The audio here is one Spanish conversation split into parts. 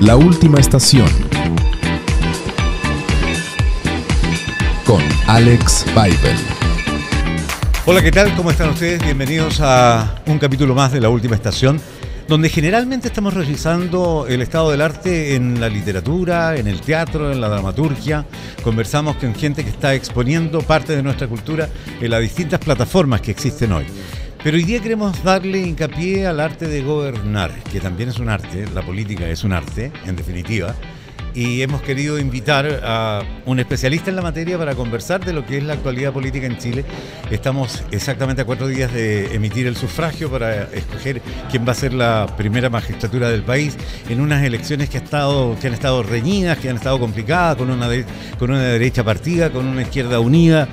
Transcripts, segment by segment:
La Última Estación con Alex Weibel. Hola, ¿qué tal? ¿Cómo están ustedes? Bienvenidos a un capítulo más de La Última Estación, donde generalmente estamos revisando el estado del arte en la literatura, en el teatro, en la dramaturgia. Conversamos con gente que está exponiendo parte de nuestra cultura en las distintas plataformas que existen hoy. Pero hoy día queremos darle hincapié al arte de gobernar, que también es un arte, la política es un arte, en definitiva. Y hemos querido invitar a un especialista en la materia para conversar de lo que es la actualidad política en Chile. Estamos exactamente a 4 días de emitir el sufragio para escoger quién va a ser la primera magistratura del país en unas elecciones que han estado reñidas, que han estado complicadas, con una derecha partida, con una izquierda unida.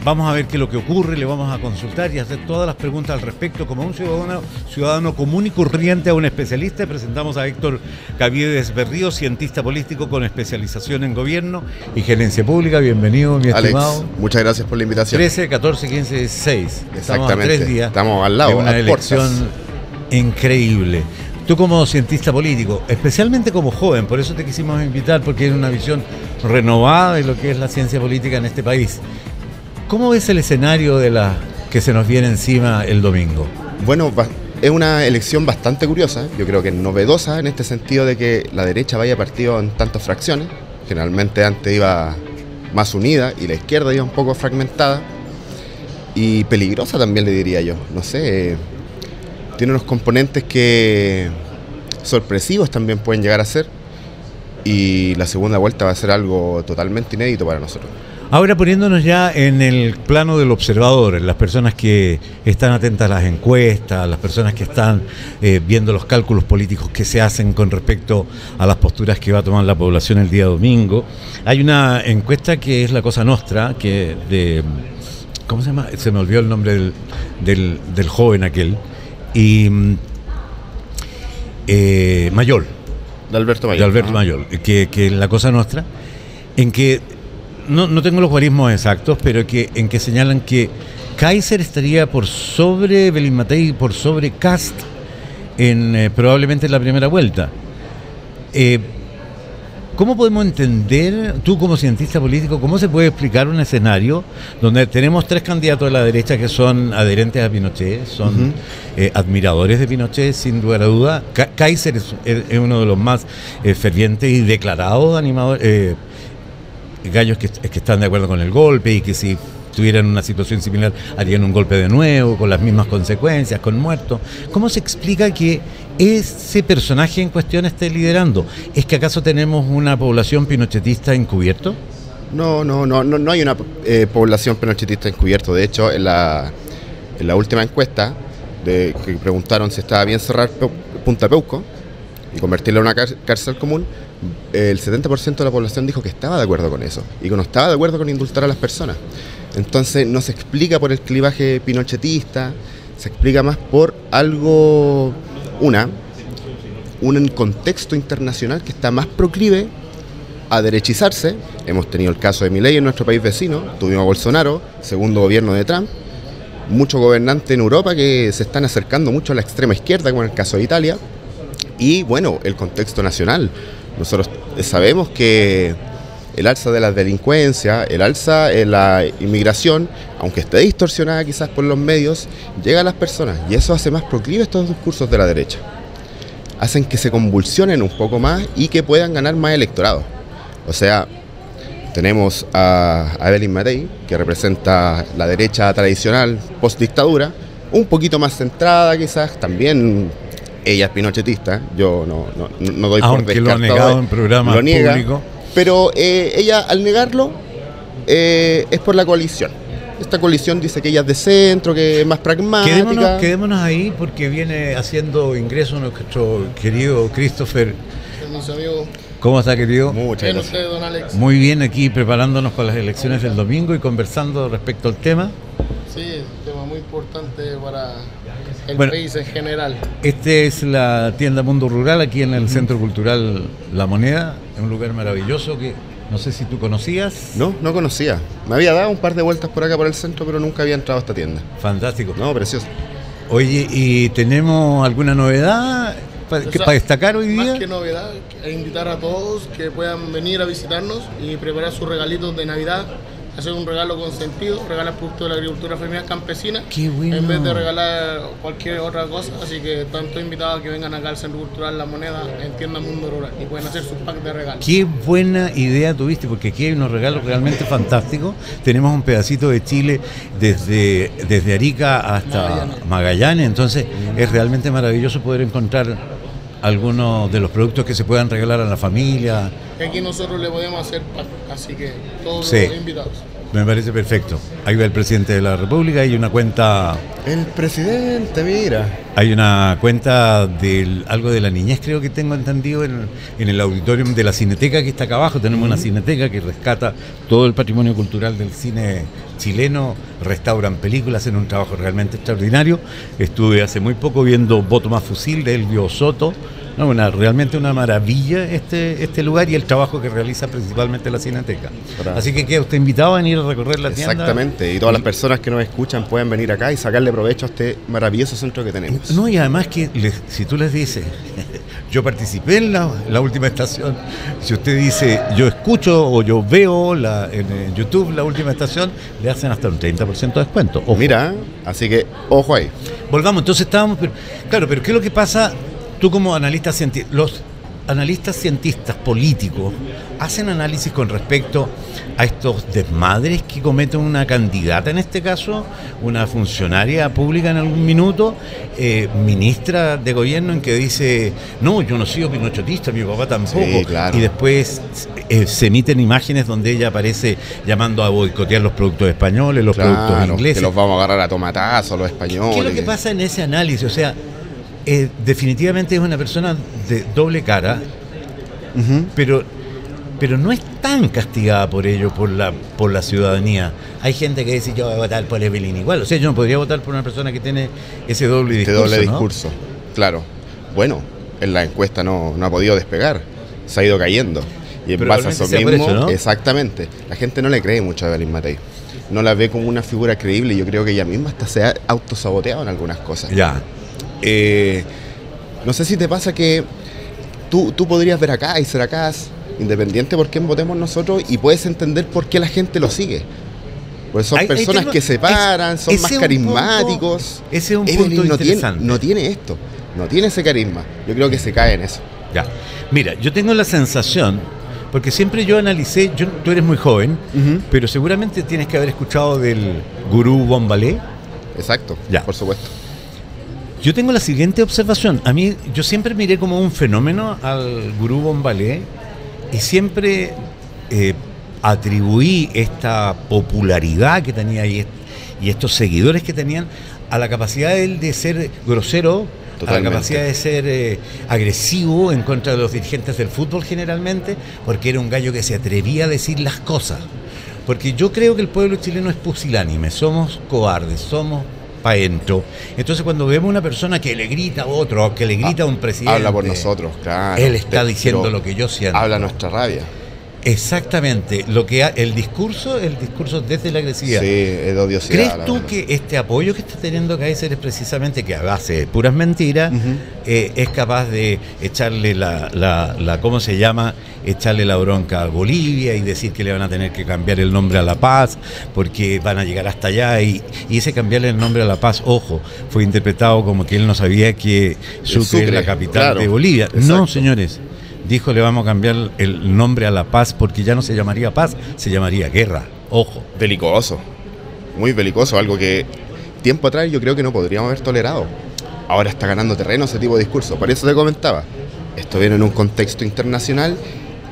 Vamos a ver qué es lo que ocurre, le vamos a consultar y hacer todas las preguntas al respecto como un ciudadano común y corriente a un especialista. Presentamos a Héctor Caviedes Berrío, cientista político con especialización en gobierno y gerencia pública. Bienvenido, mi estimado. Alex, muchas gracias por la invitación. 13, 14, 15, 16. Estamos a 3 días. Estamos al lado, de una elección increíble. Tú como cientista político, especialmente como joven, por eso te quisimos invitar, porque es una visión renovada de lo que es la ciencia política en este país. ¿Cómo ves el escenario de la que se nos viene encima el domingo? Bueno, es una elección bastante curiosa, yo creo que novedosa en este sentido de que la derecha vaya partido en tantas fracciones. Generalmente antes iba más unida y la izquierda iba un poco fragmentada. Y peligrosa también, le diría yo. No sé, tiene unos componentes que sorpresivos también pueden llegar a ser. Y la segunda vuelta va a ser algo totalmente inédito para nosotros. Ahora, poniéndonos ya en el plano del observador, las personas que están atentas a las encuestas, las personas que están viendo los cálculos políticos que se hacen con respecto a las posturas que va a tomar la población el día domingo, hay una encuesta que es la Cosa Nostra, ¿cómo se llama? Se me olvidó el nombre del joven aquel, y Mayol. De Alberto Mayol. De Alberto Mayol, que es la Cosa Nostra, en que no tengo los guarismos exactos, pero en que señalan que Kaiser estaría por sobre Belín Matei y por sobre Kast probablemente en la primera vuelta. ¿Cómo podemos entender, tú como cientista político, cómo se puede explicar un escenario donde tenemos 3 candidatos de la derecha que son adherentes a Pinochet, son admiradores de Pinochet, sin lugar a duda? Kaiser es uno de los más fervientes y declarados animadores, gallos que están de acuerdo con el golpe y que si tuvieran una situación similar harían un golpe de nuevo, con las mismas consecuencias, con muertos. ¿Cómo se explica que ese personaje en cuestión esté liderando? ¿Es que acaso tenemos una población pinochetista encubierto? No hay una población pinochetista encubierto. De hecho, en la última encuesta que preguntaron si estaba bien cerrar Punta Peuco y convertirla en una cárcel común, el 70% de la población dijo que estaba de acuerdo con eso y que no estaba de acuerdo con indultar a las personas. Entonces no se explica por el clivaje pinochetista, se explica más por algo, un contexto internacional que está más proclive a derechizarse. Hemos tenido el caso de Milei en nuestro país vecino, tuvimos a Bolsonaro, segundo gobierno de Trump, muchos gobernantes en Europa que se están acercando mucho a la extrema izquierda, como en el caso de Italia, y bueno, el contexto nacional. Nosotros sabemos que el alza de la delincuencia, el alza en la inmigración, aunque esté distorsionada quizás por los medios, llega a las personas y eso hace más proclive estos discursos de la derecha. Hacen que se convulsionen un poco más y que puedan ganar más electorado. O sea, tenemos a Belín Matei, que representa la derecha tradicional post-dictadura, un poquito más centrada quizás, también. Ella es pinochetista, yo no doy por descartado. Aunque lo ha negado en programas públicos. Pero ella, al negarlo, es por la coalición. Esta coalición dice que ella es de centro, que es más pragmática. Quedémonos ahí porque viene haciendo ingreso nuestro querido Christopher. Mis amigos. ¿Cómo está, querido? Muchas gracias. Usted, don Alex. Muy bien, aquí preparándonos para las elecciones del domingo y conversando respecto al tema. Sí, un tema muy importante para el Bueno, país en general. Esta es la tienda Mundo Rural aquí en el Centro Cultural La Moneda, un lugar maravilloso que no sé si tú conocías. No conocía. Me había dado un par de vueltas por acá por el centro, pero nunca había entrado a esta tienda. Fantástico. No, precioso. Oye, ¿y tenemos alguna novedad para destacar hoy día? Más que novedad, invitar a todos que puedan venir a visitarnos y preparar sus regalitos de Navidad. Hacer un regalo con sentido, regalar productos de la agricultura familiar campesina. ¡Qué bueno! En vez de regalar cualquier otra cosa. Así que tanto invitados que vengan acá al Centro Cultural La Moneda en tienda Mundo Rural y pueden hacer sus packs de regalos. Qué buena idea tuviste, porque aquí hay unos regalos realmente fantásticos. Tenemos un pedacito de Chile desde Arica hasta Magallanes, entonces es realmente maravilloso poder encontrar algunos de los productos que se puedan regalar a la familia. Y aquí nosotros le podemos hacer pack, así que todos Sí. los invitados. Me parece perfecto. Ahí va el presidente de la República, hay una cuenta... El presidente, mira. Hay una cuenta de algo de la niñez, creo que tengo entendido, en el auditorium de la Cineteca que está acá abajo. Tenemos una cineteca que rescata todo el patrimonio cultural del cine chileno, restauran películas, hacen un trabajo realmente extraordinario. Estuve hace muy poco viendo Voto más Fusil de Elvio Soto. No, realmente una maravilla este lugar y el trabajo que realiza principalmente la Cineteca. Bravo. Así que queda usted invitado a venir a recorrer la tienda. Exactamente, y todas las personas que nos escuchan pueden venir acá y sacarle provecho a este maravilloso centro que tenemos. No, y además que si tú les dices, yo participé en la última estación, si usted dice, yo escucho o yo veo en YouTube la última estación, le hacen hasta un 30% de descuento. Ojo. Mira, así que ojo ahí. Volvamos, entonces estábamos... Claro, pero ¿qué es lo que pasa? Tú como analista científico, los analistas cientistas políticos hacen análisis con respecto a estos desmadres que comete una candidata, en este caso, una funcionaria pública en algún minuto, ministra de gobierno, en que dice, no, yo no soy pinochetista, mi papá tampoco. Sí, claro. Y después se emiten imágenes donde ella aparece llamando a boicotear los productos españoles, los productos ingleses. Que los vamos a agarrar a tomatazos los españoles. ¿Qué es lo que pasa en ese análisis? O sea, definitivamente es una persona de doble cara, pero no es tan castigada por ello, por la ciudadanía. Hay gente que dice, yo voy a votar por Evelyn igual. O sea, yo no podría votar por una persona que tiene ese doble discurso. Doble discurso, claro. Bueno, en la encuesta no ha podido despegar, se ha ido cayendo. Y en base a eso mismo, eso, ¿no? Exactamente, la gente no le cree mucho a Evelyn Matei. No la ve como una figura creíble. Yo creo que ella misma hasta se ha autosaboteado en algunas cosas. Ya. No sé si te pasa que tú podrías ver acá y ser acá independiente por quién votemos nosotros y puedes entender por qué la gente lo sigue. Pues son personas que se paran, son más carismáticos. Ese es un Evelyn punto interesante. no tiene esto, no tiene ese carisma. Yo creo que se cae en eso. Ya. Mira, yo tengo la sensación, porque siempre yo analicé, tú eres muy joven, pero seguramente tienes que haber escuchado del gurú Bombalé. Exacto, ya. Por supuesto. Yo tengo la siguiente observación. A mí, yo siempre miré como un fenómeno al gurú Bombalé y siempre atribuí esta popularidad que tenía y estos seguidores que tenían a la capacidad de él de ser grosero, totalmente, a la capacidad de ser agresivo en contra de los dirigentes del fútbol generalmente, porque era un gallo que se atrevía a decir las cosas. Porque yo creo que el pueblo chileno es pusilánime, somos cobardes, somos para adentro. Entonces cuando vemos una persona que le grita a otro, que le grita a un presidente, habla por nosotros, claro. Él está diciendo lo que yo siento. Habla nuestra rabia. Exactamente, el discurso desde la agresividad. Sí, es de odiosidad. ¿Crees tú que este apoyo que está teniendo Kaiser es precisamente que a base de puras mentiras es capaz de echarle ¿cómo se llama? Echarle la bronca a Bolivia y decir que le van a tener que cambiar el nombre a La Paz porque van a llegar hasta allá y ese cambiarle el nombre a La Paz, ojo, fue interpretado como que él no sabía que Sucre es la capital de Bolivia. Exacto. No, señores. Dijo, le vamos a cambiar el nombre a La Paz porque ya no se llamaría paz, se llamaría guerra. Ojo. Belicoso. Muy belicoso, algo que tiempo atrás yo creo que no podríamos haber tolerado. Ahora está ganando terreno ese tipo de discurso. Por eso te comentaba. Esto viene en un contexto internacional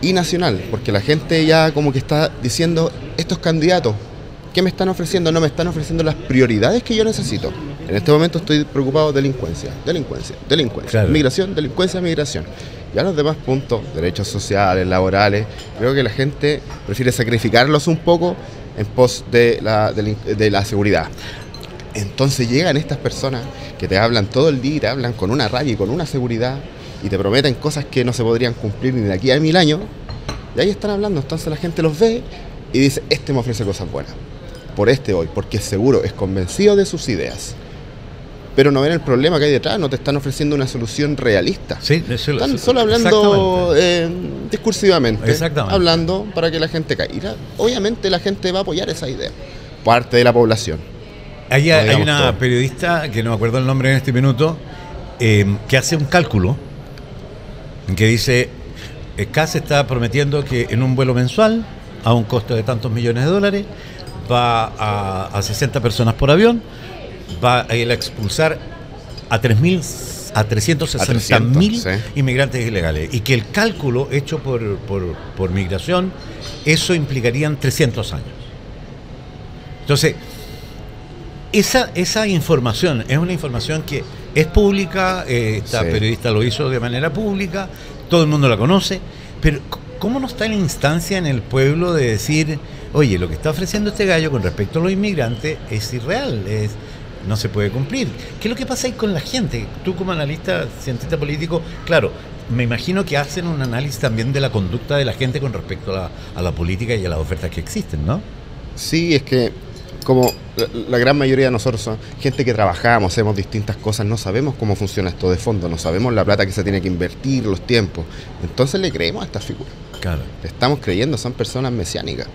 y nacional, porque la gente ya como que está diciendo, estos candidatos, ¿qué me están ofreciendo? No me están ofreciendo las prioridades que yo necesito. En este momento estoy preocupado de delincuencia. Claro. Migración, delincuencia, migración. Ya los demás puntos, derechos sociales, laborales, creo que la gente prefiere sacrificarlos un poco en pos de la seguridad. Entonces llegan estas personas que te hablan todo el día y te hablan con una rabia y con una seguridad y te prometen cosas que no se podrían cumplir ni de aquí a 1000 años. De ahí están hablando, entonces la gente los ve y dice, este me ofrece cosas buenas. Por este voy, porque es seguro, es convencido de sus ideas. pero no ven el problema que hay detrás, no te están ofreciendo una solución realista. Sí, Están solo hablando discursivamente, Exactamente. hablando para que la gente caiga. Obviamente la gente va a apoyar esa idea, parte de la población. Hay digamos una todo. periodista, que no me acuerdo el nombre en este minuto, que hace un cálculo que dice, Kass está prometiendo que en un vuelo mensual, a un costo de tantos millones de dólares, va a 60 personas por avión, va a ir a expulsar a 360.000 sí. inmigrantes ilegales, y que el cálculo hecho por migración, eso implicarían 300 años. Entonces, esa información es una información que es pública, esta Sí. periodista lo hizo de manera pública, todo el mundo la conoce, pero ¿cómo no está en la instancia en el pueblo de decir, oye, lo que está ofreciendo este gallo con respecto a los inmigrantes es irreal, no se puede cumplir? ¿Qué es lo que pasa ahí con la gente? Tú como analista, cientista político, claro, me imagino que hacen un análisis también de la conducta de la gente con respecto a la política y a las ofertas que existen, ¿no? Sí, es que como la gran mayoría de nosotros son gente que trabajamos, hacemos distintas cosas, no sabemos cómo funciona esto de fondo, no sabemos la plata que se tiene que invertir, los tiempos. Entonces le creemos a estas figuras. Claro. Le estamos creyendo, son personas mesiánicas.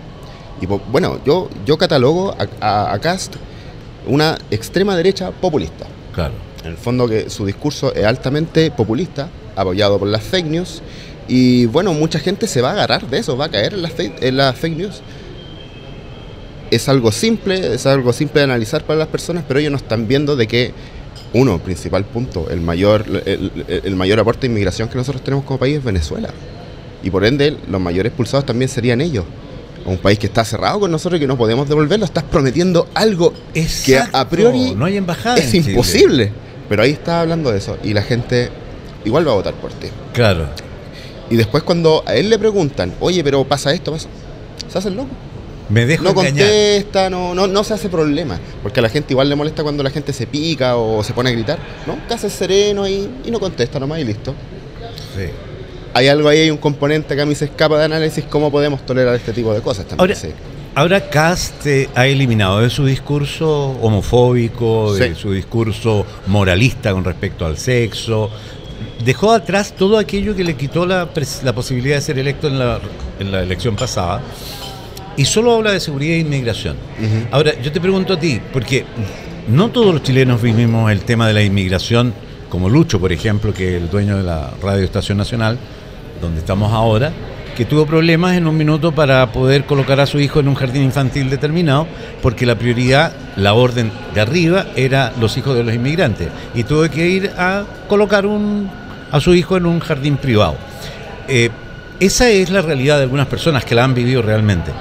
Y bueno, yo catalogo a Kast una extrema derecha populista. Claro. En el fondo que su discurso es altamente populista, apoyado por las fake news. Y bueno, mucha gente se va a agarrar de eso, va a caer en las fake news. Es algo simple de analizar para las personas, pero ellos no están viendo de que, principal punto, el mayor aporte de inmigración que nosotros tenemos como país es Venezuela. Y por ende, los mayores expulsados también serían ellos. Un país que está cerrado con nosotros y que no podemos devolverlo, estás prometiendo algo que a priori no hay embajada es en Chile. imposible. Pero ahí está hablando de eso y la gente igual va a votar por ti. Claro. Y después cuando a él le preguntan, oye, pero pasa esto, se hace el loco. Me dejo No engañar. contesta, no se hace problema. Porque a la gente igual le molesta cuando la gente se pica o se pone a gritar. No, que hace sereno y no contesta nomás y listo. Sí. Hay algo ahí, hay un componente que a mí se escapa de análisis, cómo podemos tolerar este tipo de cosas también. Ahora Kast ha eliminado de su discurso homofóbico, de Sí. su discurso moralista con respecto al sexo. Dejó atrás todo aquello que le quitó la posibilidad de ser electo en la elección pasada. Y solo habla de seguridad e inmigración. Uh-huh. Ahora, yo te pregunto a ti, porque no todos los chilenos vivimos el tema de la inmigración, como Lucho, por ejemplo, que es el dueño de la Radio Estación Nacional, donde estamos ahora, que tuvo problemas en un minuto para poder colocar a su hijo en un jardín infantil determinado, porque la prioridad, la orden de arriba, era los hijos de los inmigrantes, y tuvo que ir a colocar a su hijo en un jardín privado. Esa es la realidad de algunas personas que la han vivido realmente.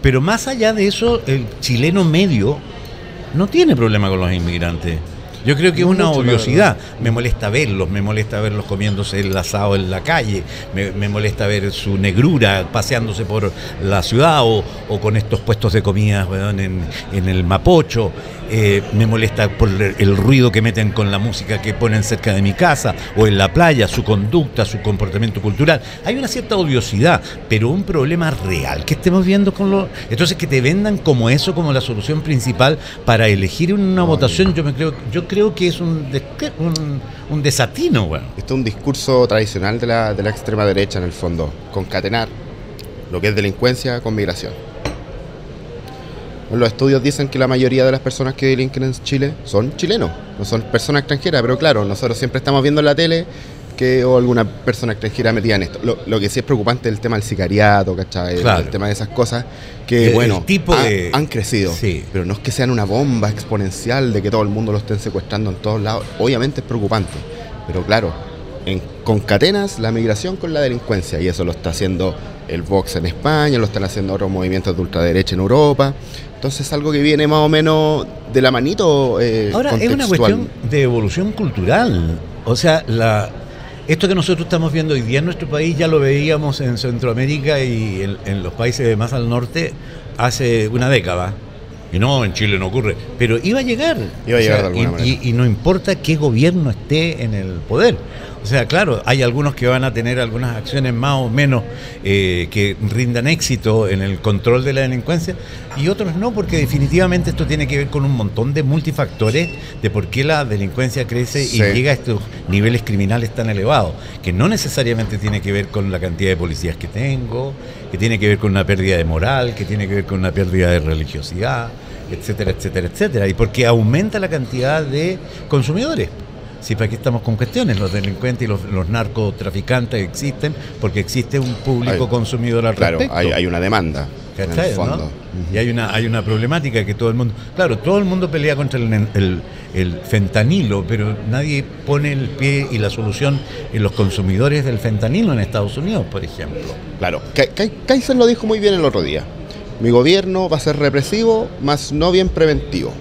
Pero más allá de eso, el chileno medio no tiene problema con los inmigrantes. Yo creo que es una odiosidad. Me molesta verlos comiéndose el asado en la calle, me molesta ver su negrura paseándose por la ciudad o con estos puestos de comida, weón, en el Mapocho. Me molesta por el ruido que meten con la música que ponen cerca de mi casa o en la playa, su conducta, su comportamiento cultural. Hay una cierta odiosidad, pero un problema real que estemos viendo con los... Entonces, que te vendan como eso, como la solución principal para elegir una votación, yo creo que es un desatino, bueno. Esto es un discurso tradicional de la extrema derecha, en el fondo, concatenar lo que es delincuencia con migración. Los estudios dicen que la mayoría de las personas que delinquen en Chile son chilenos, no son personas extranjeras, pero claro, nosotros siempre estamos viendo en la tele o alguna persona extranjera metida en esto. Lo que sí es preocupante es el tema del sicariato, ¿cachai? Claro. El tema de esas cosas que, han crecido, sí. Pero no es que sean una bomba exponencial de que todo el mundo lo estén secuestrando en todos lados. Obviamente es preocupante, pero claro, concatenas la migración con la delincuencia, y eso lo está haciendo el Vox en España, lo están haciendo otros movimientos de ultraderecha en Europa. Entonces es algo que viene más o menos de la manito Ahora, contextual. es una cuestión de evolución cultural. O sea, esto que nosotros estamos viendo hoy día en nuestro país ya lo veíamos en Centroamérica y en los países más al norte hace una década. Y no, en Chile no ocurre. Pero iba a llegar. Iba a llegar de alguna manera. Y no importa qué gobierno esté en el poder. O sea, claro, hay algunos que van a tener algunas acciones más o menos que rindan éxito en el control de la delincuencia y otros no, porque definitivamente esto tiene que ver con un montón de multifactores de por qué la delincuencia crece y llega a estos niveles criminales tan elevados, que no necesariamente tiene que ver con la cantidad de policías que tengo, que tiene que ver con una pérdida de moral, que tiene que ver con una pérdida de religiosidad, etcétera, etcétera, etcétera, y porque aumenta la cantidad de consumidores. Sí, para aquí estamos con cuestiones, los delincuentes y los narcotraficantes existen porque existe un público consumidor al respecto. Claro, hay una demanda, en el fondo. ¿No? Y hay una problemática que todo el mundo... Claro, todo el mundo pelea contra el fentanilo, pero nadie pone el pie y la solución en los consumidores del fentanilo en Estados Unidos, por ejemplo. Claro, Kaiser lo dijo muy bien el otro día. Mi gobierno va a ser represivo, más no bien preventivo.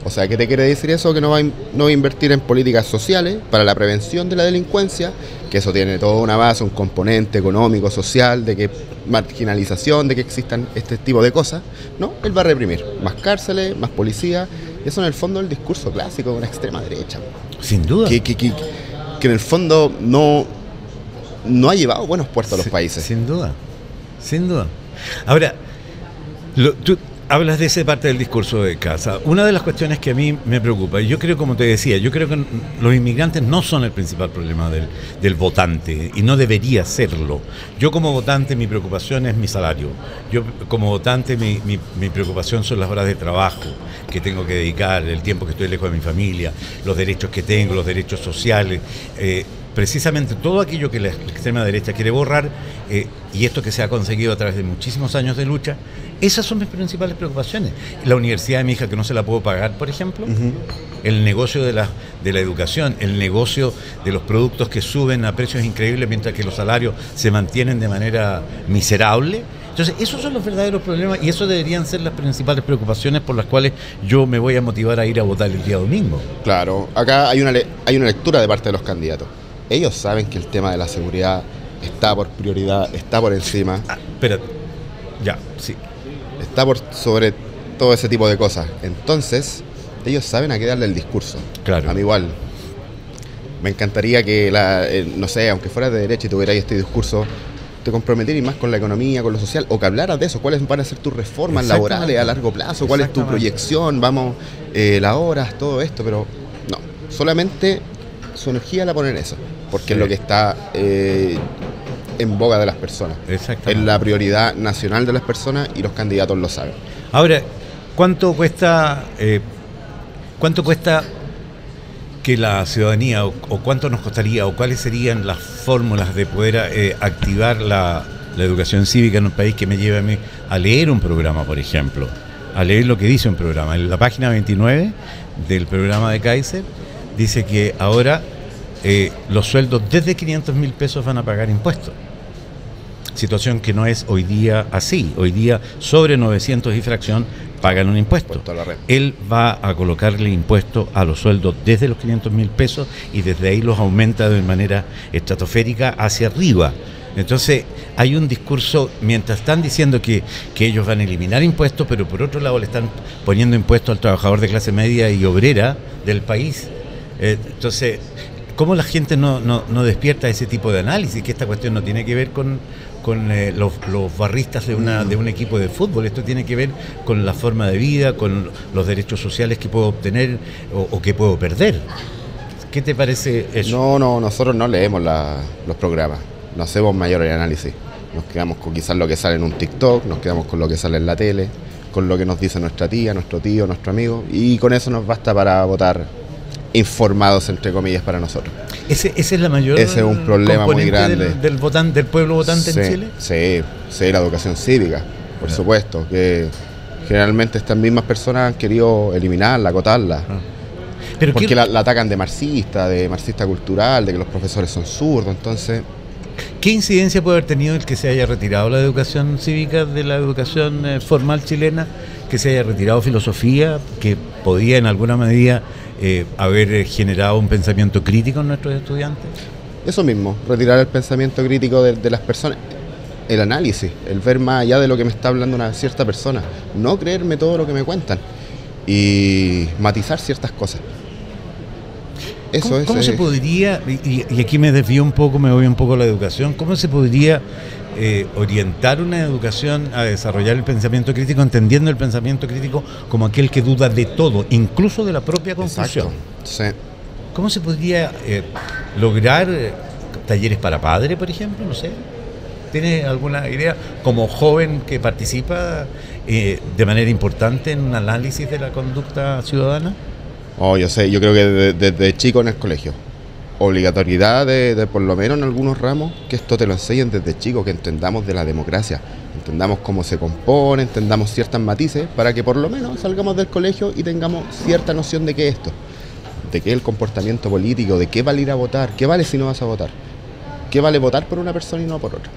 O sea, ¿qué te quiere decir eso? Que no va a invertir en políticas sociales para la prevención de la delincuencia, que eso tiene toda una base, un componente económico, social, de que marginalización, de que existan este tipo de cosas. No, él va a reprimir. Más cárceles, más policía. Y eso en el fondo es el discurso clásico de una extrema derecha. Sin duda. Que en el fondo no ha llevado buenos puertos a los países. Sin duda. Sin duda. Ahora, tú hablas de esa parte del discurso de casa. Una de las cuestiones que a mí me preocupa, y yo creo, como te decía, yo creo que los inmigrantes no son el principal problema del votante, y no debería serlo. Yo como votante, mi preocupación es mi salario. Yo como votante, mi preocupación son las horas de trabajo que tengo que dedicar, el tiempo que estoy lejos de mi familia, los derechos que tengo, los derechos sociales, precisamente todo aquello que la extrema derecha quiere borrar, y esto que se ha conseguido a través de muchísimos años de lucha. Esas son mis principales preocupaciones. La universidad de mi hija, que no se la puedo pagar, por ejemplo, el negocio de la educación, el negocio de los productos que suben a precios increíbles mientras que los salarios se mantienen de manera miserable. Entonces, esos son los verdaderos problemas y eso deberían ser las principales preocupaciones por las cuales yo me voy a motivar a ir a votar el día domingo. Claro, acá hay una lectura de parte de los candidatos. Ellos saben que el tema de la seguridad está por prioridad, está por encima. Espérate, ya, sí. Está por sobre todo ese tipo de cosas. Entonces, ellos saben a qué darle el discurso. Claro. A mí igual. Me encantaría que, no sé, aunque fueras de derecha y tuvieras este discurso, te comprometieras más con la economía, con lo social, o que hablaras de eso. ¿Cuáles van a ser tus reformas laborales a largo plazo? ¿Cuál es tu proyección? Vamos, las horas, todo esto. Pero no, solamente su energía la pone en eso. Porque es lo que está en boga de las personas. Es la prioridad nacional de las personas y los candidatos lo saben. Ahora, ¿cuánto cuesta que la ciudadanía, o cuánto nos costaría, o cuáles serían las fórmulas de poder activar la educación cívica en un país que me lleve a mí a leer un programa, por ejemplo? A leer lo que dice un programa. En la página 29 del programa de Kaiser dice que ahora los sueldos desde 500.000 pesos van a pagar impuestos. Situación que no es hoy día así. Hoy día sobre 900 y fracción pagan un impuesto. Él va a colocarle impuesto a los sueldos desde los 500.000 pesos y desde ahí los aumenta de manera estratosférica hacia arriba. Entonces hay un discurso, mientras están diciendo que ellos van a eliminar impuestos, pero por otro lado le están poniendo impuestos al trabajador de clase media y obrera del país. Entonces, ¿cómo la gente no despierta ese tipo de análisis? Que esta cuestión no tiene que ver con los barristas de un equipo de fútbol. Esto tiene que ver con la forma de vida, con los derechos sociales que puedo obtener o que puedo perder. ¿Qué te parece eso? No, nosotros no leemos los programas, no hacemos mayor análisis. Nos quedamos con quizás lo que sale en un TikTok, nos quedamos con lo que sale en la tele, con lo que nos dice nuestra tía, nuestro tío, nuestro amigo, y con eso nos basta para votar informados, entre comillas, para nosotros. Ese es la mayor Ese es un problema muy grande del pueblo votante en Chile. Sí, la educación cívica, por supuesto, que generalmente estas mismas personas han querido eliminarla, acotarla. Pero porque la atacan de marxista cultural, de que los profesores son zurdos. Entonces, ¿qué incidencia puede haber tenido el que se haya retirado la educación cívica de la educación formal chilena, que se haya retirado filosofía, que podía en alguna medida haber generado un pensamiento crítico en nuestros estudiantes? Eso mismo, retirar el pensamiento crítico de las personas, el análisis, el ver más allá de lo que me está hablando una cierta persona, no creerme todo lo que me cuentan y matizar ciertas cosas. ¿Cómo se podría, y aquí me desvío un poco, me voy un poco a la educación, cómo se podría orientar una educación a desarrollar el pensamiento crítico, entendiendo el pensamiento crítico como aquel que duda de todo, incluso de la propia conclusión? Exacto, sí. ¿Cómo se podría lograr talleres para padres, por ejemplo? No sé. ¿Tienes alguna idea como joven que participa de manera importante en un análisis de la conducta ciudadana? Oh, yo sé, yo creo que desde chico en el colegio. Obligatoriedad de por lo menos en algunos ramos, que esto te lo enseñen desde chico, que entendamos de la democracia, entendamos cómo se compone, entendamos ciertos matices, para que por lo menos salgamos del colegio y tengamos cierta noción de qué es esto, de qué es el comportamiento político, de qué vale ir a votar, qué vale si no vas a votar, qué vale votar por una persona y no por otra.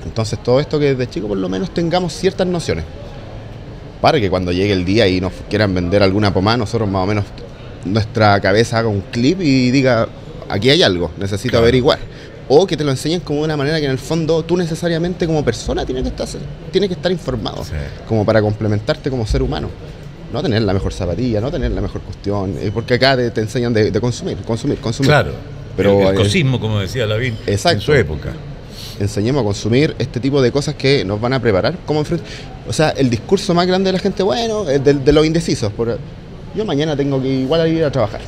Entonces todo esto que desde chico por lo menos tengamos ciertas nociones, para que cuando llegue el día y nos quieran vender alguna pomada, nosotros más o menos nuestra cabeza haga un clip y diga, aquí hay algo, necesito averiguar. O que te lo enseñen como de una manera que en el fondo tú necesariamente como persona tienes que estar informado, sí, como para complementarte como ser humano. No tener la mejor zapatilla, no tener la mejor cuestión, porque acá te enseñan de consumir. Claro, pero el cosismo, como decía Lavín, en su época. Enseñemos a consumir este tipo de cosas que nos van a preparar como o sea, el discurso más grande de la gente, bueno, es de los indecisos. Yo mañana tengo que igual ir a trabajar.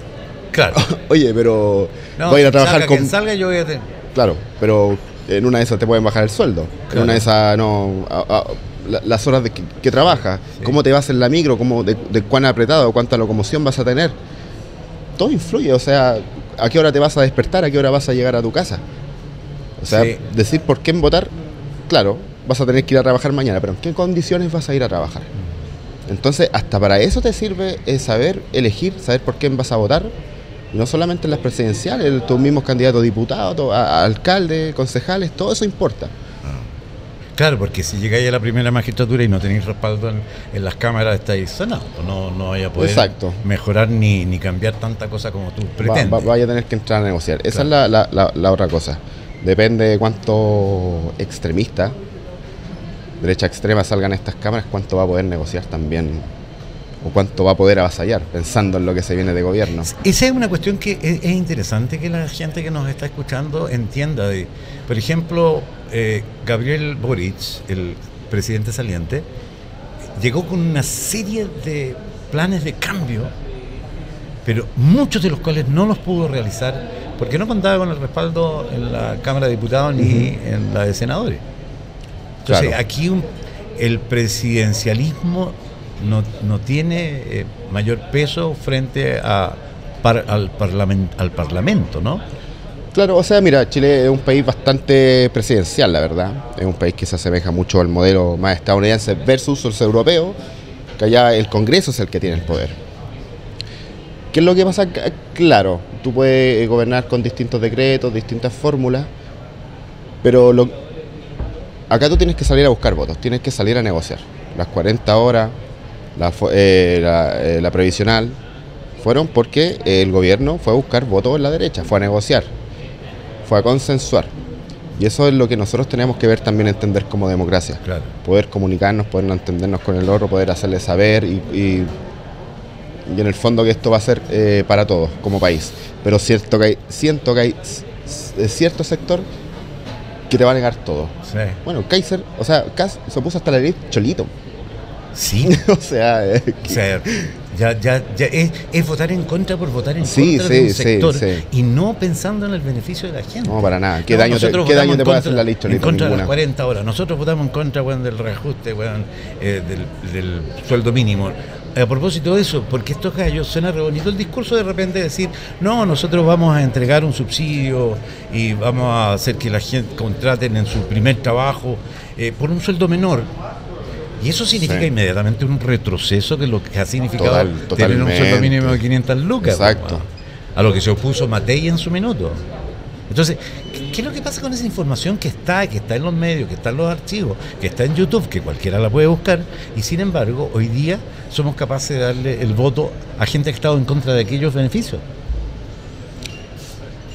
Claro. Oye, pero no, voy a ir a trabajar con... Quien salga yo voy a tener... Claro, pero en una de esas te pueden bajar el sueldo. Claro. En una de esas, no... las horas que trabajas, sí, cómo te vas en la micro, de cuán apretado, cuánta locomoción vas a tener. Todo influye, o sea, a qué hora te vas a despertar, a qué hora vas a llegar a tu casa. O sea, sí, decir por qué votar, claro, vas a tener que ir a trabajar mañana, pero ¿en qué condiciones vas a ir a trabajar? Entonces, hasta para eso te sirve saber elegir, saber por quién vas a votar, y no solamente en las presidenciales, tus mismos candidatos a diputados, a alcaldes, concejales, todo eso importa. Claro, porque si llegáis a la primera magistratura y no tenéis respaldo en las cámaras, estáis sonados, no vaya a poder, exacto, mejorar ni cambiar tanta cosa como tú pretendes. Vaya a tener que entrar a negociar. Esa, claro, es la otra cosa. Depende de cuánto extremista, derecha extrema, salgan estas cámaras, cuánto va a poder negociar también, o cuánto va a poder avasallar, pensando en lo que se viene de gobierno. Esa es una cuestión que es interesante que la gente que nos está escuchando entienda. Por ejemplo, Gabriel Boric, el presidente saliente, llegó con una serie de planes de cambio, pero muchos de los cuales no los pudo realizar porque no contaba con el respaldo en la Cámara de Diputados ni en la de Senadores. Entonces, claro, aquí el presidencialismo no tiene mayor peso frente al Parlamento, ¿no? Claro, o sea, mira, Chile es un país bastante presidencial, la verdad. Es un país que se asemeja mucho al modelo más estadounidense versus los europeos, que allá el Congreso es el que tiene el poder. ¿Qué es lo que pasa? Claro, tú puedes gobernar con distintos decretos, distintas fórmulas, pero acá tú tienes que salir a buscar votos, tienes que salir a negociar. Las 40 horas, la previsional, fueron porque el gobierno fue a buscar votos en la derecha, fue a negociar, fue a consensuar. Y eso es lo que nosotros tenemos que ver también, entender como democracia. Claro. Poder comunicarnos, poder entendernos con el otro, poder hacerle saber y en el fondo que esto va a ser para todos como país. Pero siento que hay cierto sector que te va a negar todo. Sí. Bueno, Kaiser, o sea, Kass se puso hasta la ley cholito. Sí. O sea, ya es votar en contra por votar en contra de un sector, y no pensando en el beneficio de la gente. No, para nada. ¿Qué daño te puede hacer la ley cholito? En contra de las 40 horas. Nosotros votamos en contra, del reajuste, del sueldo mínimo. A propósito de eso, porque estos gallos suena re bonito el discurso de repente decir, no, nosotros vamos a entregar un subsidio y vamos a hacer que la gente contraten en su primer trabajo por un sueldo menor. Y eso significa inmediatamente un retroceso, que lo que ha significado tener un sueldo mínimo de 500 lucas. Exacto. A lo que se opuso Matei en su minuto. Entonces, ¿qué es lo que pasa con esa información que está en los medios, que está en los archivos, que está en YouTube, que cualquiera la puede buscar? Y sin embargo, hoy día somos capaces de darle el voto a gente que ha estado en contra de aquellos beneficios.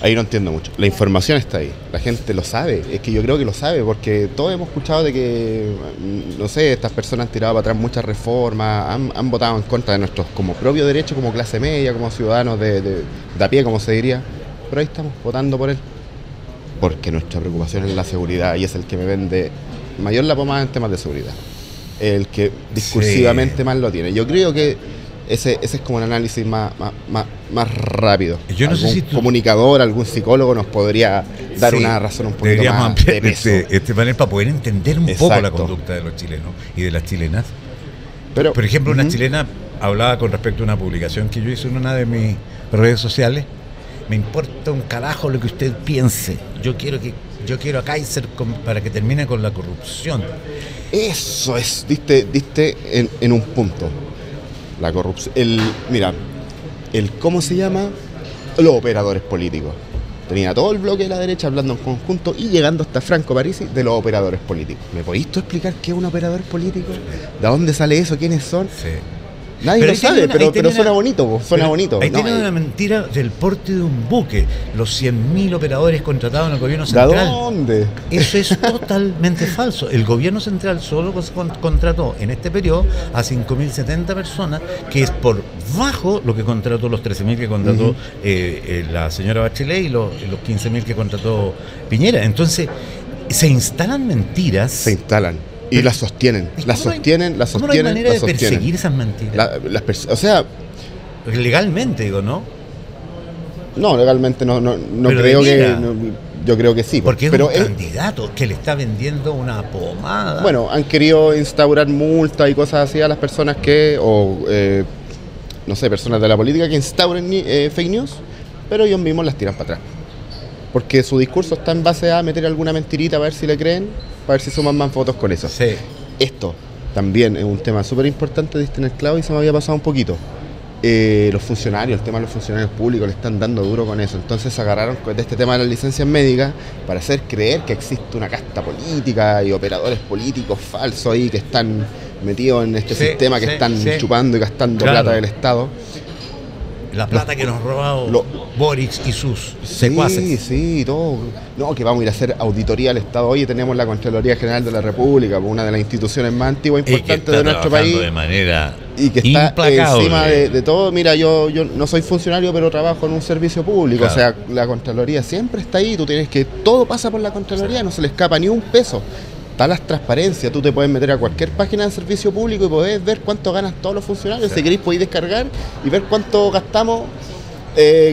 Ahí no entiendo mucho. La información está ahí, la gente lo sabe, es que yo creo que lo sabe, porque todos hemos escuchado de que, no sé, estas personas han tirado para atrás muchas reformas, han votado en contra de nuestros como propios derechos, como clase media, como ciudadanos de a pie, como se diría, pero ahí estamos, votando por él, porque nuestra preocupación es la seguridad y es el que me vende mayor la pomada en temas de seguridad, el que discursivamente más lo tiene. Yo creo que ese es como un análisis más rápido. Yo no sé si comunicador, algún psicólogo nos podría dar una razón un poquito más de peso. Este panel para poder entender un poco la conducta de los chilenos y de las chilenas. Pero, por ejemplo, una chilena hablaba con respecto a una publicación que yo hice en una de mis redes sociales. Me importa un carajo lo que usted piense. Yo quiero a Kaiser para que termine con la corrupción. Eso es, diste en un punto. La corrupción, ¿cómo se llama? Los operadores políticos. Tenía todo el bloque de la derecha hablando en conjunto y llegando hasta Franco Parisi de los operadores políticos. ¿Me podéis tú explicar qué es un operador político? ¿De dónde sale eso? ¿Quiénes son? Sí. Nadie lo sabe, pero suena bonito, suena bonito. Ahí tiene una mentira del porte de un buque, los 100.000 operadores contratados en el gobierno central. ¿De dónde? Eso es totalmente falso. El gobierno central solo contrató en este periodo a 5.070 personas, que es por bajo lo que contrató, los 13.000 que contrató la señora Bachelet y los 15.000 que contrató Piñera. Entonces, se instalan mentiras. Se instalan. Y las sostienen, ¿Cómo no hay manera de perseguir esas mentiras? O sea... Legalmente, digo, ¿no? No, legalmente no creo que... yo creo que sí. Porque es un candidato que le está vendiendo una pomada. Bueno, han querido instaurar multas y cosas así a las personas no sé, personas de la política que instauren fake news, pero ellos mismos las tiran para atrás. Porque su discurso está en base a meter alguna mentirita para ver si le creen, para ver si suman más votos con eso. Sí. Esto también es un tema súper importante, diste en el clavo y se me había pasado un poquito. Los funcionarios, el tema de los funcionarios públicos le están dando duro con eso. Entonces se agarraron de este tema de las licencias médicas para hacer creer que existe una casta política y operadores políticos falsos ahí que están metidos en este sistema, que están chupando y gastando plata del Estado. La plata que nos ha robado Boric y sus secuaces. Sí, todo. No, que vamos a ir a hacer auditoría al Estado. Oye, tenemos la Contraloría General de la República, una de las instituciones más antiguas e importantes de nuestro país. De manera y que está implacable. Encima de todo. Mira, yo no soy funcionario, pero trabajo en un servicio público. Claro. O sea, la Contraloría siempre está ahí. Tú tienes que... Todo pasa por la Contraloría, no se le escapa ni un peso. Está las transparencias, tú te puedes meter a cualquier página de servicio público y podés ver cuánto ganan todos los funcionarios. Si queréis podéis descargar y ver cuánto gastamos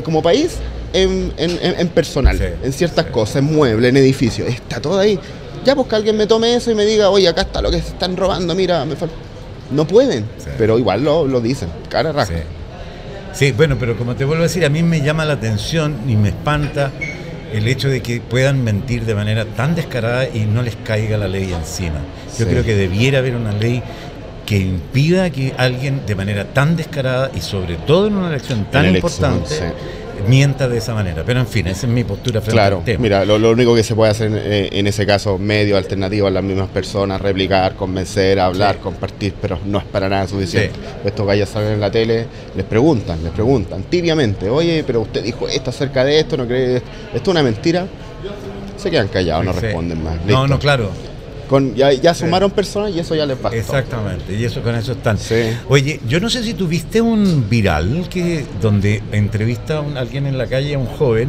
como país en personal, en ciertas cosas, en muebles, en edificios. Está todo ahí. Ya pues que alguien me tome eso y me diga, oye, acá está lo que se están robando, mira, no pueden, pero igual lo dicen, cara raja. Sí, bueno, pero como te vuelvo a decir, a mí me llama la atención y me espanta el hecho de que puedan mentir de manera tan descarada y no les caiga la ley encima. Yo creo que debiera haber una ley que impida que alguien de manera tan descarada y sobre todo en una elección tan importante mienta de esa manera. Pero en fin, esa es mi postura frente al tema. Mira, lo único que se puede hacer en ese caso, medios alternativos, las mismas personas, replicar, convencer, hablar, compartir, pero no es para nada suficiente. Estos gallos salen en la tele, les preguntan tibiamente, oye, pero usted dijo esto acerca de esto, ¿no cree esto? Esto es una mentira. Se quedan callados, no responden más. Listo. No, claro. Ya sumaron personas y eso ya les bastó. Exactamente, y eso con eso están. Oye, yo no sé si tuviste un viral donde entrevista a alguien en la calle, a un joven,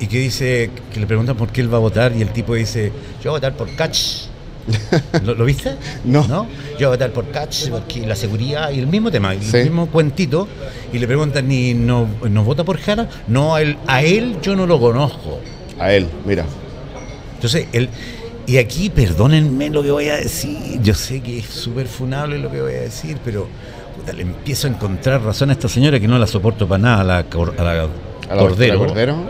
y que dice, que le preguntan por qué él va a votar, y el tipo dice, yo voy a votar por Kach. ¿Lo viste? No. Yo voy a votar por Kach, porque la seguridad y el mismo tema, el mismo cuentito, y le preguntan, ¿y no vota por Jara? No, a él yo no lo conozco. A él, mira. Entonces, y aquí, perdónenme lo que voy a decir, yo sé que es súper funable lo que voy a decir, pero le empiezo a encontrar razón a esta señora que no la soporto para nada, a la Cordero.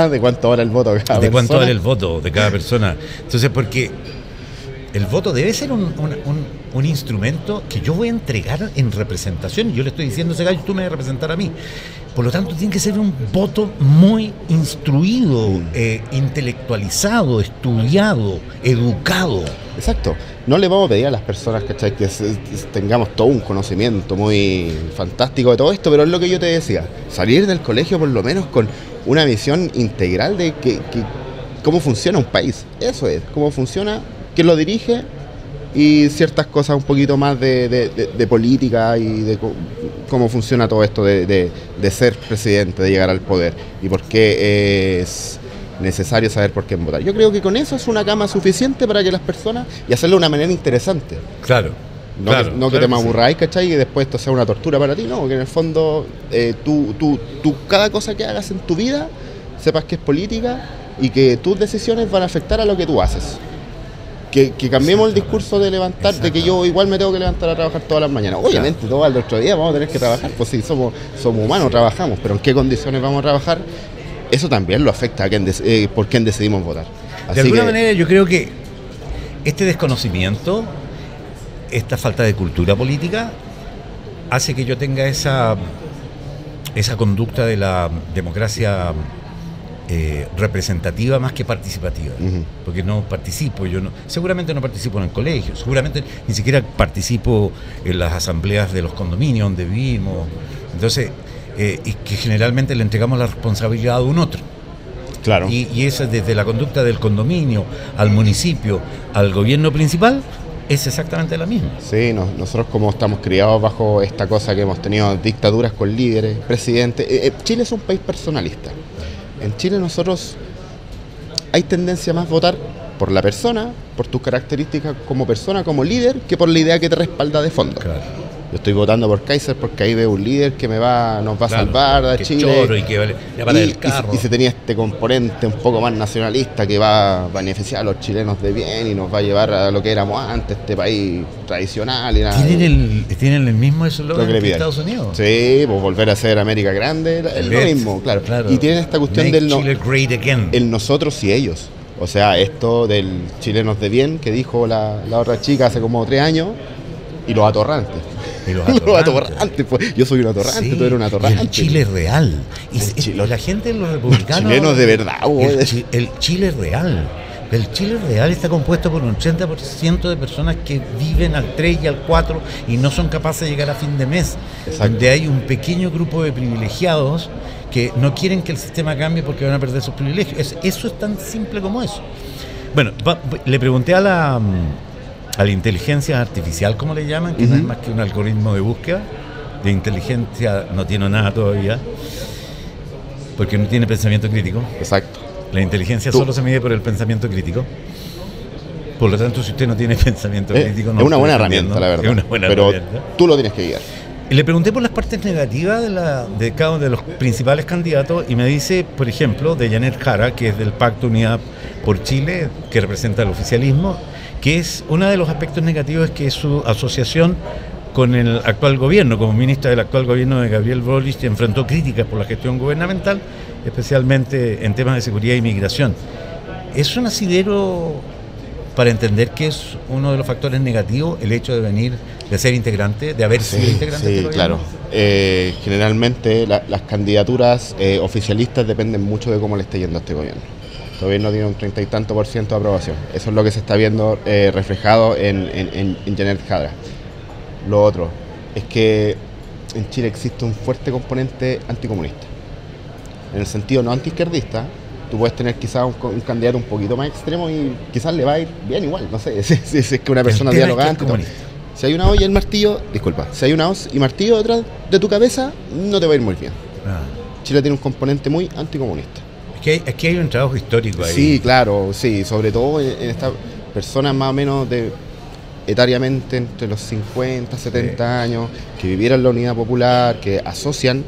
¿De cuánto vale el voto de cada persona? ¿De cuánto vale el voto de cada persona? Entonces, porque el voto debe ser un instrumento que yo voy a entregar en representación, y yo le estoy diciendo a ese gallo, tú me vas a representar a mí. Por lo tanto, tiene que ser un voto muy instruido, intelectualizado, estudiado, educado. Exacto. No le vamos a pedir a las personas, ¿cachai?, que tengamos todo un conocimiento muy fantástico de todo esto, pero es lo que yo te decía, salir del colegio por lo menos con una visión integral de cómo funciona un país. Eso es, cómo funciona, quién lo dirige y ciertas cosas un poquito más de política y de cómo funciona todo esto de ser presidente, de llegar al poder y por qué es necesario saber por quién votar. Yo creo que con eso es una cama suficiente para que las personas, y hacerlo de una manera interesante. Claro. No que te me aburráis, ¿cachai? Y después esto sea una tortura para ti, no, que en el fondo tú cada cosa que hagas en tu vida sepas que es política y que tus decisiones van a afectar a lo que tú haces. Que cambiemos el discurso de levantar, de que yo igual me tengo que levantar a trabajar todas las mañanas. Obviamente, todo el otro día vamos a tener que trabajar, pues sí, somos humanos, trabajamos, pero ¿en qué condiciones vamos a trabajar? Eso también lo afecta a por quién decidimos votar. Así de alguna manera yo creo que este desconocimiento, esta falta de cultura política, hace que yo tenga esa conducta de la democracia representativa más que participativa. Uh-huh. Porque no participo, seguramente no participo en el colegio, seguramente ni siquiera participo en las asambleas de los condominios donde vivimos. Entonces, y que generalmente le entregamos la responsabilidad a un otro. Claro. Y esa, desde la conducta del condominio al municipio, al gobierno principal, es exactamente la misma. Sí, nosotros como estamos criados bajo esta cosa que hemos tenido dictaduras con líderes, presidentes. Chile es un país personalista. En Chile nosotros hay tendencia más a votar por la persona, por tus características como persona, como líder, que por la idea que te respalda de fondo. Claro. Yo estoy votando por Kaiser porque ahí veo un líder que nos va a salvar a Chile. Choro y que le para el carro. Y se tenía este componente un poco más nacionalista que va a beneficiar a los chilenos de bien y nos va a llevar a lo que éramos antes, este país tradicional y nada. ¿Tienen el mismo eslogan que Estados Unidos? Sí, pues volver a ser América grande, es lo mismo, claro. Y tienen esta cuestión del Chile great again. El nosotros y ellos. O sea, esto del chilenos de bien que dijo la otra chica hace como 3 años y los atorrantes. Los atorrantes, pues. Yo soy un atorrante, sí, tú eres un atorrante. El Chile real. La gente, los republicanos. Los chilenos de verdad, el Chile real. El Chile real está compuesto por un 80% de personas que viven al 3 y al 4 y no son capaces de llegar a fin de mes. Exacto. Donde hay un pequeño grupo de privilegiados que no quieren que el sistema cambie porque van a perder sus privilegios. Eso es tan simple como eso. Bueno, le pregunté a la inteligencia artificial, como le llaman, que no es más que un algoritmo de búsqueda. De inteligencia no tiene nada todavía, porque no tiene pensamiento crítico. Exacto. La inteligencia solo se mide por el pensamiento crítico. Por lo tanto, si usted no tiene pensamiento crítico... No es una buena herramienta, la verdad. Es una buena herramienta. Tú lo tienes que guiar. Y le pregunté por las partes negativas de cada uno de los principales candidatos y me dice, por ejemplo, de Janet Jara, que es del Pacto Unidad por Chile, que representa el oficialismo, que es uno de los aspectos negativos es que es su asociación con el actual gobierno, como ministra del actual gobierno de Gabriel Boric, enfrentó críticas por la gestión gubernamental, especialmente en temas de seguridad y migración. ¿Es un asidero para entender que es uno de los factores negativos el hecho de ser integrante, de haber sido integrante del gobierno? Claro. Generalmente las candidaturas oficialistas dependen mucho de cómo le esté yendo a este gobierno. El gobierno tiene un 30 y tanto % de aprobación. Eso es lo que se está viendo reflejado en Janet Jara. Lo otro es que en Chile existe un fuerte componente anticomunista. En el sentido no antiizquierdista, tú puedes tener quizás un candidato un poquito más extremo y quizás le va a ir bien igual, no sé, si es que una persona dialogante. Si hay una olla y el martillo, si hay una hoz y martillo detrás de tu cabeza, no te va a ir muy bien. Chile tiene un componente muy anticomunista. Es que hay un trabajo histórico ahí. Sí, claro, sí, sobre todo en estas personas más o menos etariamente entre los 50, 70 años, que vivieran la unidad popular, que asocian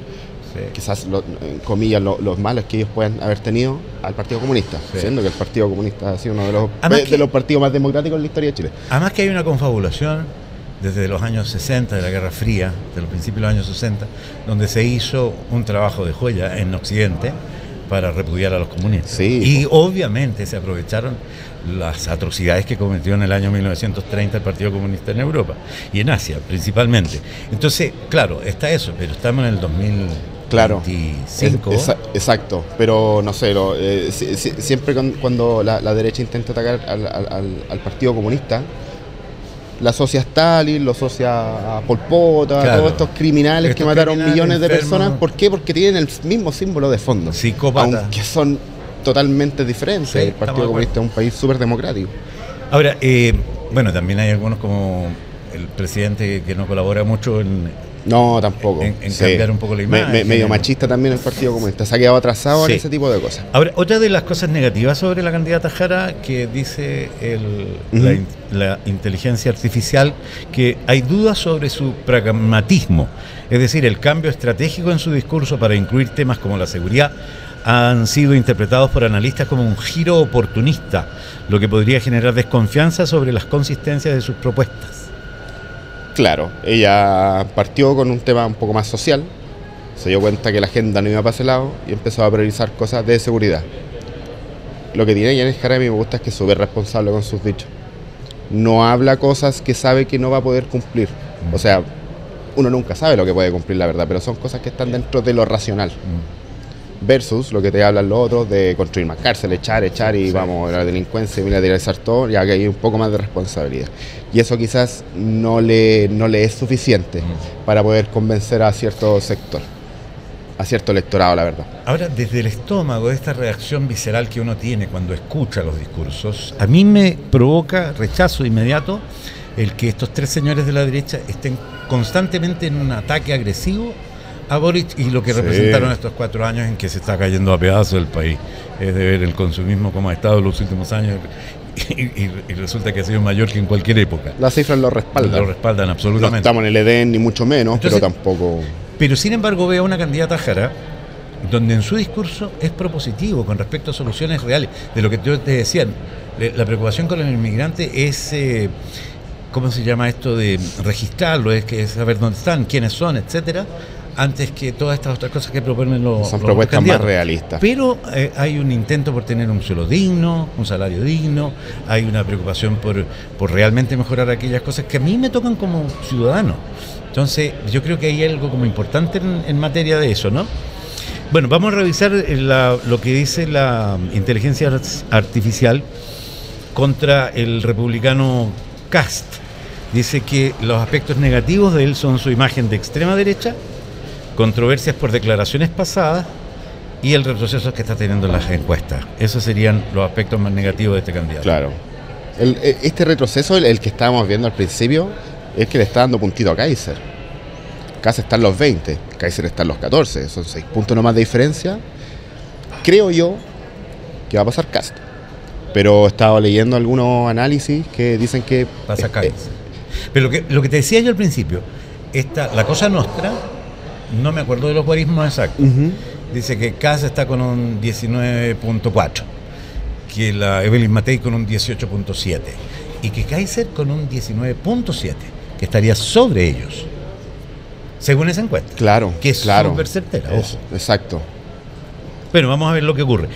quizás, en comillas, los malos que ellos puedan haber tenido al Partido Comunista, siendo que el Partido Comunista ha sido uno de los partidos más democráticos en la historia de Chile. Además que hay una confabulación desde los años 60, de la Guerra Fría, de los principios de los años 60, donde se hizo un trabajo de joya en Occidente para repudiar a los comunistas. Sí. Y obviamente se aprovecharon las atrocidades que cometió en el año 1930 el Partido Comunista en Europa y en Asia principalmente. Entonces, claro, está eso, pero estamos en el Claro. 25. Exacto, pero no sé, siempre cuando la derecha intenta atacar al Partido Comunista, la asocia a Stalin, lo asocia a Pol Pot, a todos estos criminales que mataron millones de personas. ¿Por qué? Porque tienen el mismo símbolo de fondo. Psicópata. Aunque son totalmente diferentes. Sí, el Partido Comunista es un país súper democrático. Ahora, bueno, también hay algunos como el presidente que no colabora mucho No, tampoco. en cambiar un poco la imagen. Medio machista también el Partido Comunista. Se ha quedado atrasado en ese tipo de cosas. Ahora, otra de las cosas negativas sobre la candidata Jara que dice la inteligencia artificial, que hay dudas sobre su pragmatismo. Es decir, el cambio estratégico en su discurso para incluir temas como la seguridad han sido interpretados por analistas como un giro oportunista, lo que podría generar desconfianza sobre las consistencias de sus propuestas. Claro, ella partió con un tema un poco más social, se dio cuenta que la agenda no iba para ese lado y empezó a priorizar cosas de seguridad. Lo que tiene Yanis Jara, a mí me gusta, es que es súper responsable con sus dichos. No habla cosas que sabe que no va a poder cumplir. O sea, uno nunca sabe lo que puede cumplir, la verdad, pero son cosas que están dentro de lo racional. Versus lo que te hablan los otros de construir más cárcel, echar y vamos a la delincuencia y militarizar todo, ya que hay un poco más de responsabilidad. Y eso quizás no le es suficiente para poder convencer a cierto sector, a cierto electorado, la verdad. Ahora, desde el estómago, esta reacción visceral que uno tiene cuando escucha los discursos, a mí me provoca rechazo inmediato el que estos tres señores de la derecha estén constantemente en un ataque agresivo a Boric y lo que representaron estos 4 años en que se está cayendo a pedazos el país. Es de ver el consumismo como ha estado en los últimos años y resulta que ha sido mayor que en cualquier época. Las cifras lo respaldan. Lo respaldan absolutamente. No estamos en el Edén ni mucho menos. Entonces, pero tampoco... Pero sin embargo veo a una candidata Jara donde en su discurso es propositivo con respecto a soluciones reales. De lo que yo te decía, la preocupación con el inmigrante es... ¿cómo se llama esto de registrarlo? Es que saber dónde están, quiénes son, etcétera, antes que todas estas otras cosas que proponen los son propuestas candidatos. Más realistas. Pero hay un intento por tener un sueldo digno, un salario digno, hay una preocupación por realmente mejorar aquellas cosas que a mí me tocan como ciudadano. Entonces, yo creo que hay algo como importante en materia de eso, ¿no? Bueno, vamos a revisar lo que dice la inteligencia artificial contra el republicano Kast. Dice que los aspectos negativos de él son su imagen de extrema derecha, controversias por declaraciones pasadas y el retroceso que está teniendo en las encuestas. Esos serían los aspectos más negativos de este candidato. Claro. Este retroceso, el que estábamos viendo al principio, es que le está dando puntito a Kaiser. Kast está en los 20, Kaiser está en los 14, son 6 puntos nomás de diferencia. Creo yo que va a pasar Kast. Pero he estado leyendo algunos análisis que dicen que... Pasa Kaiser. Pero lo que te decía yo al principio, la Cosa Nostra, no me acuerdo de los guarismos exactos, dice que Kast está con un 19.4, que la Evelyn Matei con un 18.7 y que Kaiser con un 19.7, que estaría sobre ellos, según esa encuesta. Claro, que es súper certera. Exacto. Bueno, vamos a ver lo que ocurre.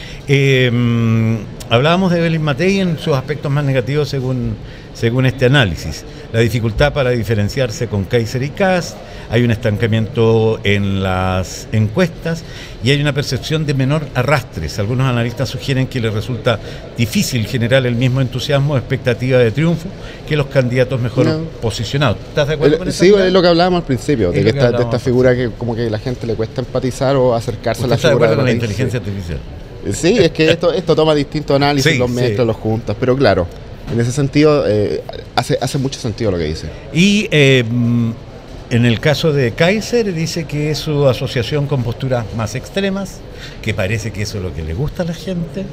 Hablábamos de Evelyn Matei en sus aspectos más negativos según este análisis. La dificultad para diferenciarse con Kaiser y Kast, hay un estancamiento en las encuestas y hay una percepción de menor arrastres. Algunos analistas sugieren que les resulta difícil generar el mismo entusiasmo o expectativa de triunfo que los candidatos mejor posicionados. ¿Estás de acuerdo con eso? Sí, es lo que hablábamos al principio, de esta figura que como que la gente le cuesta empatizar o acercarse a la figura. ¿Está de acuerdo con la inteligencia artificial? Sí, es que esto toma distintos análisis, los mezcla, los juntas, pero claro, en ese sentido hace mucho sentido lo que dice. Y en el caso de Kaiser dice que es su asociación con posturas más extremas, que parece que eso es lo que le gusta a la gente,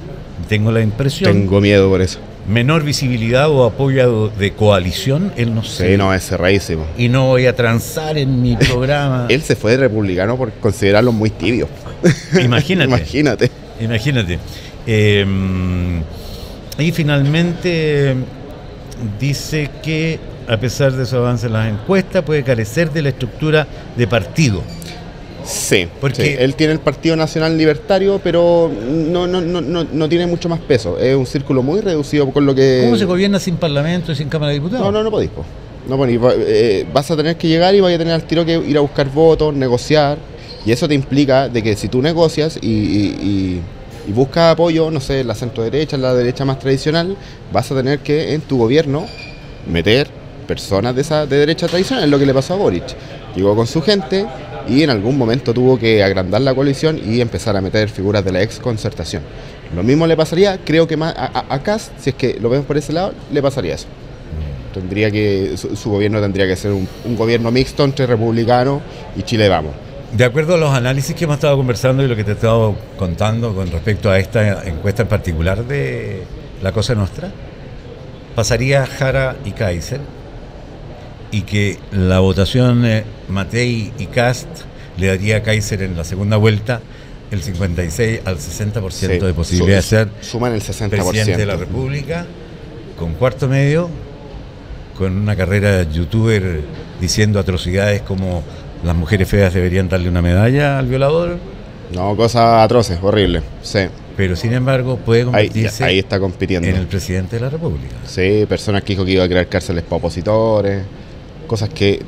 tengo la impresión. Tengo miedo por eso. Menor visibilidad o apoyo de coalición, él no sé. Sí, no, es cerradísimo. Y no voy a transar en mi programa. Él se fue de republicano por considerarlo muy tibio. Imagínate. Y finalmente dice que a pesar de su avance en las encuestas puede carecer de la estructura de partido. Sí, porque él tiene el Partido Nacional Libertario, pero no tiene mucho más peso. Es un círculo muy reducido con lo que... ¿Cómo se gobierna sin parlamento y sin Cámara de Diputados? No podéis. No podéis. Vas a tener que llegar y vas a tener al tiro que ir a buscar votos, negociar. Y eso te implica de que si tú negocias y buscas apoyo, no sé, en la centro derecha, en la derecha más tradicional, vas a tener que en tu gobierno meter personas de derecha tradicional. Es lo que le pasó a Boric. Llegó con su gente y en algún momento tuvo que agrandar la coalición y empezar a meter figuras de la ex Concertación. Lo mismo le pasaría, creo que más a Kast, si es que lo vemos por ese lado, le pasaría eso. Tendría que su gobierno tendría que ser un gobierno mixto entre republicanos y Chile Vamos. De acuerdo a los análisis que hemos estado conversando y lo que te he estado contando con respecto a esta encuesta en particular de La Cosa Nostra, pasaría Jara y Kaiser, y que la votación Matei y Kast le daría a Kaiser en la segunda vuelta el 56 al 60% de posibilidad de ser suman el 60%. Presidente de la República, con cuarto medio, con una carrera de youtuber diciendo atrocidades como las mujeres feas deberían darle una medalla al violador. No, cosas atroces, horribles, sí. Pero sin embargo puede convertirse ahí está compitiendo en el presidente de la República. Sí, personas que dijo que iba a crear cárceles para opositores, cosas que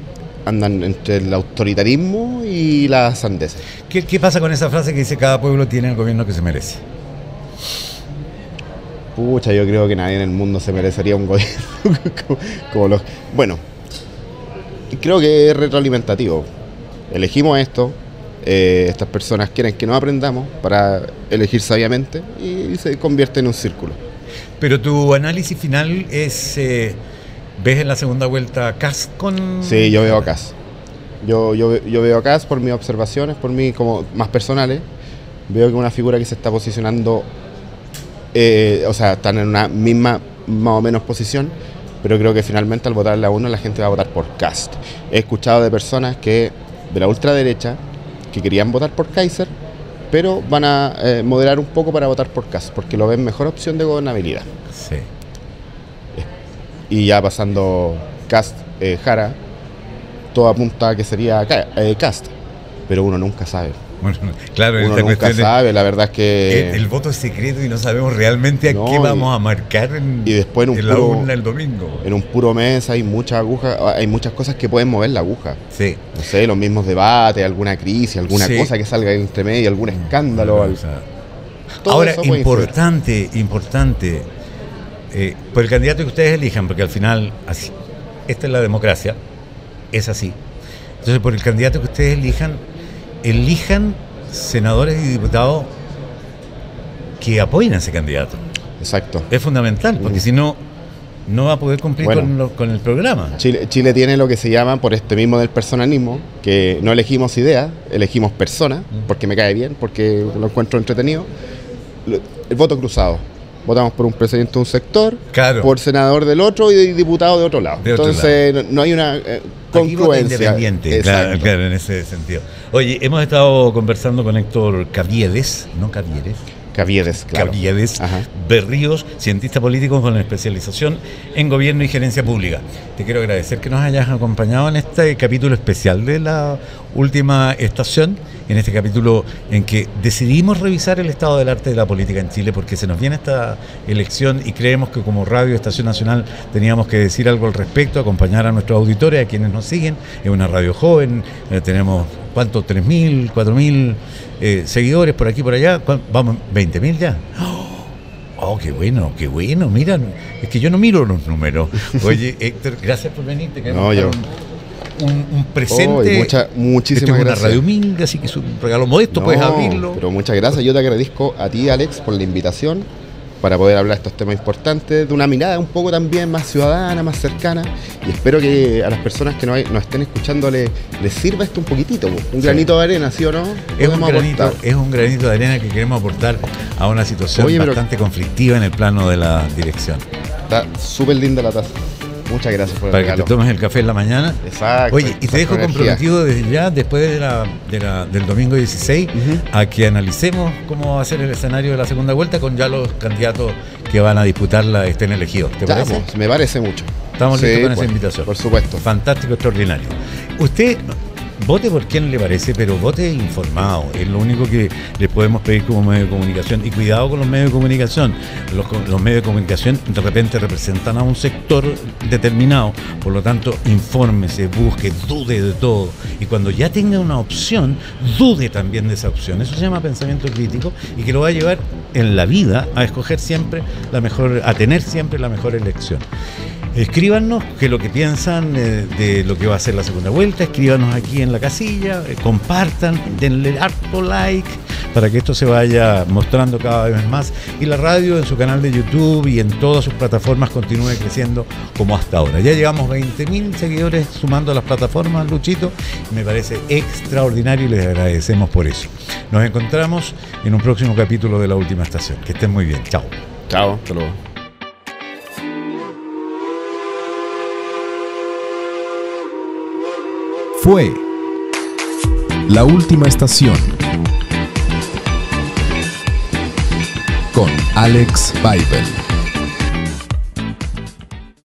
andan entre el autoritarismo y las sandeces. ¿Qué pasa con esa frase que dice cada pueblo tiene el gobierno que se merece? Pucha, yo creo que nadie en el mundo se merecería un gobierno como los... Bueno, creo que es retroalimentativo. Elegimos esto, estas personas quieren que nos aprendamos para elegir sabiamente y se convierte en un círculo. Pero tu análisis final es... ¿ves en la segunda vuelta a Kast con...? Sí, yo veo a Kast. Yo veo a Kast por mis observaciones, por mí como más personales. Veo que es una figura que se está posicionando, o sea, están en una misma más o menos posición, pero creo que finalmente al votarle a uno la gente va a votar por Kast. He escuchado de personas que de la ultraderecha que querían votar por Kaiser, pero van a moderar un poco para votar por Kast, porque lo ven mejor opción de gobernabilidad. Sí. Y ya pasando Kast, Jara, todo apunta a que sería Kast, pero uno nunca sabe. Bueno, claro, Uno nunca sabe, la verdad es que... El voto es secreto y no sabemos realmente a qué vamos a marcar y después en la urna el domingo. En un puro mes hay muchas agujas, hay muchas cosas que pueden mover la aguja. Sí. No sé, los mismos debates, alguna crisis, alguna cosa que salga entre medio, algún escándalo. Ahora, importante, por el candidato que ustedes elijan, porque al final, así, esta es la democracia, es así. Entonces, por el candidato que ustedes elijan senadores y diputados que apoyen a ese candidato. Exacto. Es fundamental, porque si no, no va a poder cumplir con el programa. Chile tiene lo que se llama, por este mismo del personalismo, que no elegimos ideas, elegimos personas, porque me cae bien, porque lo encuentro entretenido. El voto cruzado. Votamos por un presidente de un sector, por senador del otro y diputado de otro lado. Entonces no hay una congruencia. Independiente, claro, en ese sentido. Oye, hemos estado conversando con Héctor Caviedes, no Cavieres. Caviedes, claro. Caviedes Berríos, cientista político con especialización en gobierno y gerencia pública. Te quiero agradecer que nos hayas acompañado en este capítulo especial de la última estación, en este capítulo en que decidimos revisar el estado del arte de la política en Chile, porque se nos viene esta elección y creemos que como Radio Estación Nacional teníamos que decir algo al respecto, acompañar a nuestros auditores, a quienes nos siguen. Es una radio joven, tenemos, ¿cuánto? 3.000, 4.000 seguidores por aquí por allá. Vamos, 20.000 ya. Oh, qué bueno, mira, es que yo no miro los números. Oye, Héctor, gracias por venir. Te queremos dar un presente. Muchísimas gracias. Es una radio humilde, así que es un regalo modesto, puedes abrirlo. Pero muchas gracias, yo te agradezco a ti, Alex, por la invitación para poder hablar de estos temas importantes, de una mirada un poco también más ciudadana, más cercana, y espero que a las personas que nos estén escuchando les sirva esto un poquitito, un granito de arena, ¿sí o no? Es un granito de arena que queremos aportar a una situación bastante conflictiva en el plano de la dirección. Está súper linda la taza. Muchas gracias por el regalo. Para que te tomes el café en la mañana. Exacto. Oye, y te dejo comprometido desde ya, después del domingo 16, a que analicemos cómo va a ser el escenario de la segunda vuelta con ya los candidatos que van a disputarla estén elegidos. ¿Te parece? Me parece mucho. Estamos listos con esa invitación. Por supuesto. Fantástico, extraordinario. Usted vote por quien le parece, pero vote informado. Es lo único que le podemos pedir como medio de comunicación. Y cuidado con los medios de comunicación. Los medios de comunicación de repente representan a un sector determinado. Por lo tanto, infórmese, busque, dude de todo. Y cuando ya tenga una opción, dude también de esa opción. Eso se llama pensamiento crítico y que lo va a llevar en la vida a escoger siempre la mejor, a tener siempre la mejor elección. Escríbanos qué es lo que piensan de lo que va a ser la segunda vuelta, escríbanos aquí en la casilla, compartan, denle harto like para que esto se vaya mostrando cada vez más y la radio en su canal de YouTube y en todas sus plataformas continúe creciendo como hasta ahora. Ya llegamos 20.000 seguidores sumando a las plataformas, Luchito, me parece extraordinario y les agradecemos por eso. Nos encontramos en un próximo capítulo de La Última Estación. Que estén muy bien. Chao. Chao, hasta luego. Fue La Última Estación con Alex Baibel.